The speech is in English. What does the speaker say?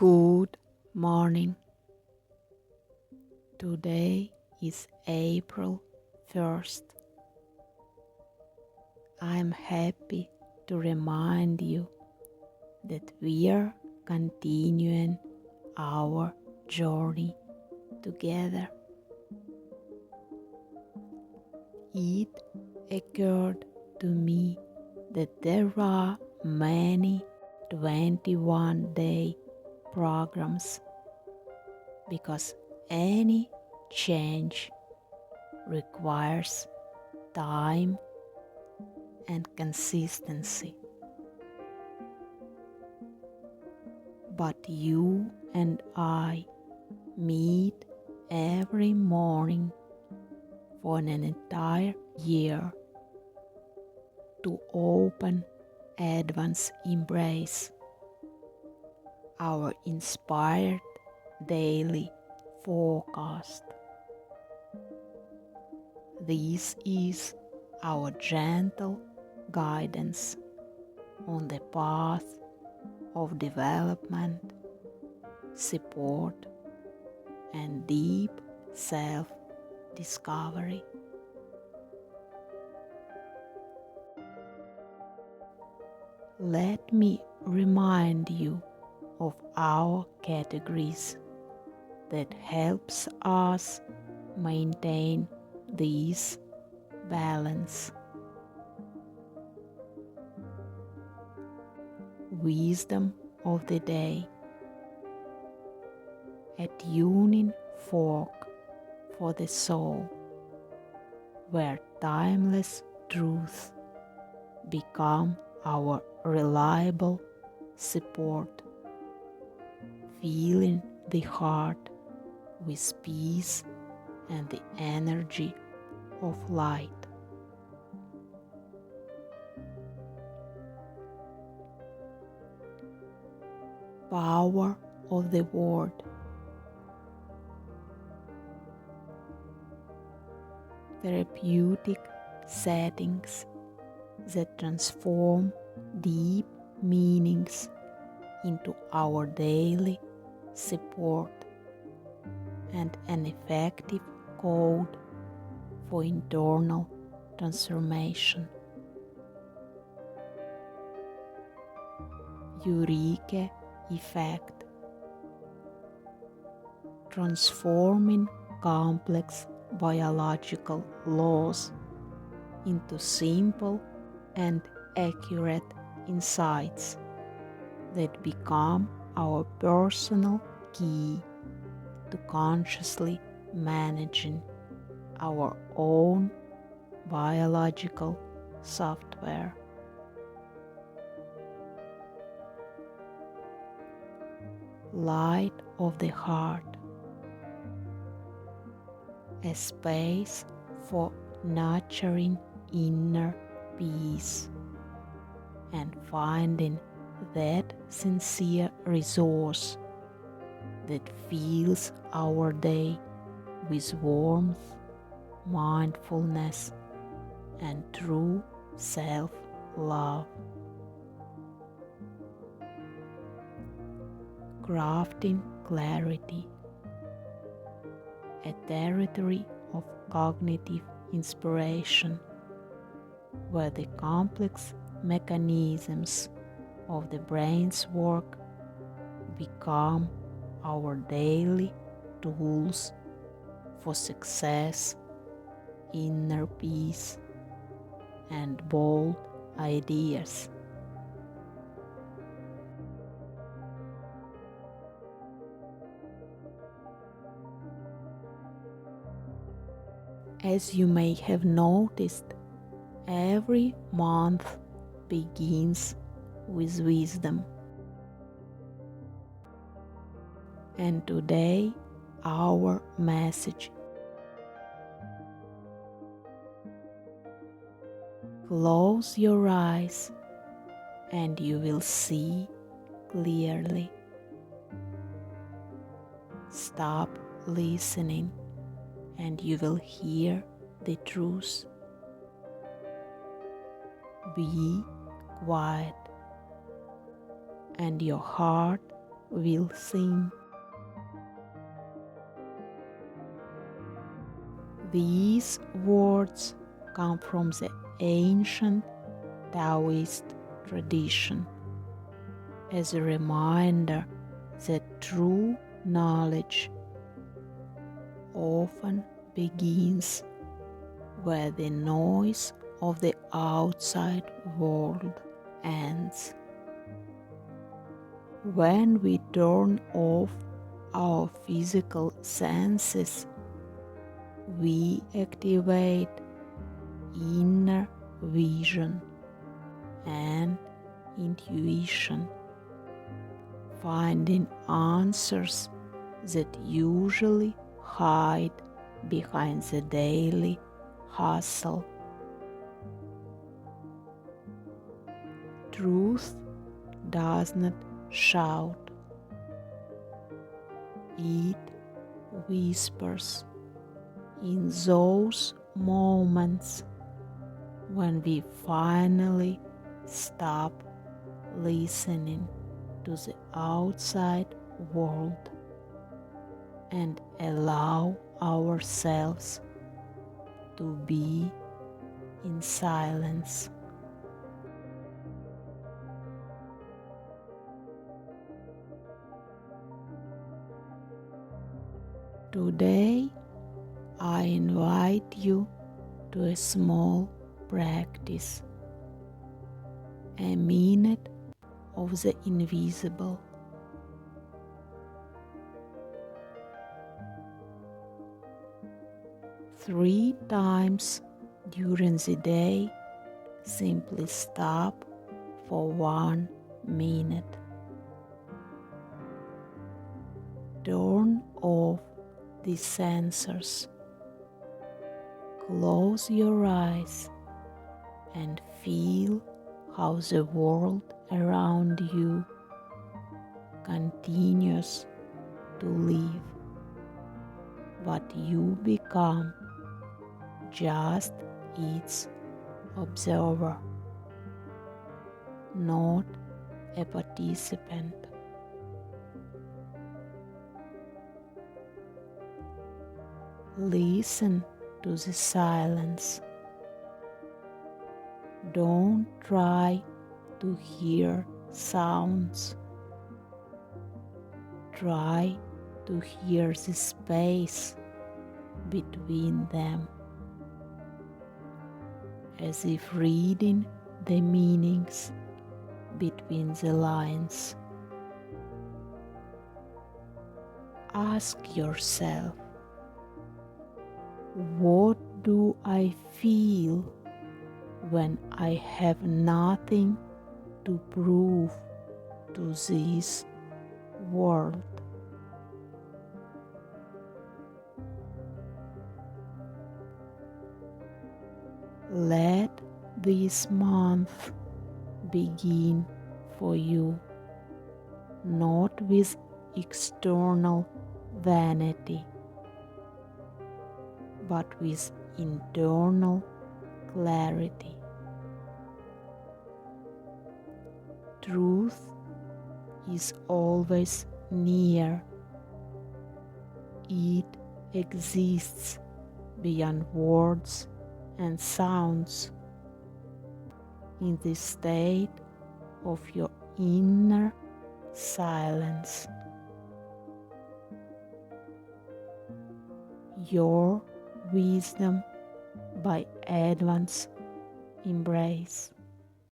Good morning. Today is April 1st. I'm happy to remind you that we are continuing our journey together. It occurred to me that there are many 21-day programs because any change requires time and consistency. But you and I meet every morning for an entire year to open Advent's Embrace, our inspired daily forecast. This is our gentle guidance on the path of development, support, and deep self-discovery. Let me remind you of our categories that helps us maintain this balance. Wisdom of the day. A tuning fork for the soul, where timeless truth become our reliable support, filling the heart with peace and the energy of light. Power of the word. Therapeutic settings that transform deep meanings into our daily support and an effective code for internal transformation. Eureka effect. Transforming complex biological laws into simple and accurate insights that become our personal key to consciously managing our own biological software. Light of the heart. A space for nurturing inner peace and finding that sincere resource that fills our day with warmth, mindfulness, and true self-love. Crafting clarity. A territory of cognitive inspiration where the complex mechanisms of the brain's work become our daily tools for success, inner peace, and bold ideas. As you may have noticed, every month begins with wisdom. And today, our message. Close your eyes and you will see clearly. Stop listening and you will hear the truth. Be quiet and your heart will sing. These words come from the ancient Taoist tradition as a reminder that true knowledge often begins where the noise of the outside world ends. When we turn off our physical senses, we activate inner vision and intuition, finding answers that usually hide behind the daily hustle. Truth does not shout, it whispers in those moments when we finally stop listening to the outside world and allow ourselves to be in silence. Today, I invite you to a small practice, a minute of the invisible. Three times during the day, simply stop for 1 minute. Turn off the sensors. Close your eyes and feel how the world around you continues to live, but you become just its observer, not a participant. Listen to the silence. Don't try to hear sounds. Try to hear the space between them, as if reading the meanings between the lines. Ask yourself, what do I feel when I have nothing to prove to this world? Let this month begin for you, not with external vanity, but with internal clarity. Truth is always near. It exists beyond words and sounds, in the state of your inner silence. Your wisdom by advance embrace.